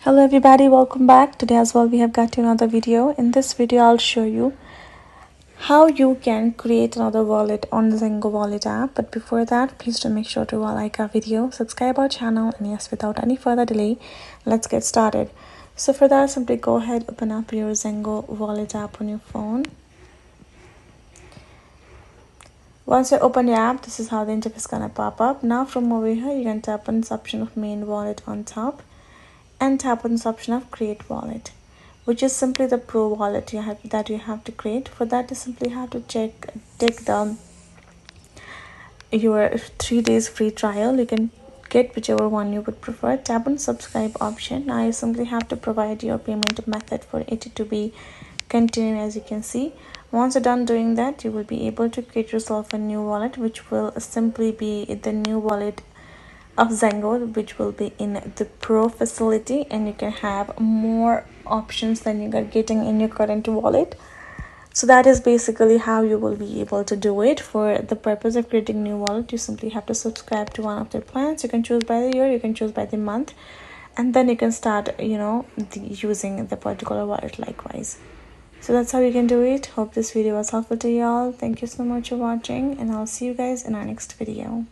Hello everybody, welcome back. Today as well we have got to another video. In this video I'll show you how you can create another wallet on the Zingo Wallet app. But before that, please do make sure to like our video, subscribe our channel, and yes, without any further delay, let's get started. So for that, simply go ahead, open up your Zingo Wallet app on your phone. Once you open your app, this is how the interface is gonna pop up. Now from over here, you can tap on this option of main wallet on top and tap on this option of create wallet, which is simply the pro wallet that you have to create. For that, you simply have to take your 3 days free trial. You can get whichever one you would prefer. Tap on subscribe option. Now you simply have to provide your payment method for it to be continue. As you can see, once you're done doing that, you will be able to create yourself a new wallet, which will simply be the new wallet of Zengo, which will be in the pro facility, and you can have more options than you are getting in your current wallet. So that is basically how you will be able to do it. For the purpose of creating new wallet, you simply have to subscribe to one of their plans. You can choose by the year, you can choose by the month, and then you can start using the particular wallet likewise. So that's how you can do it. Hope this video was helpful to y'all. Thank you so much for watching, and I'll see you guys in our next video.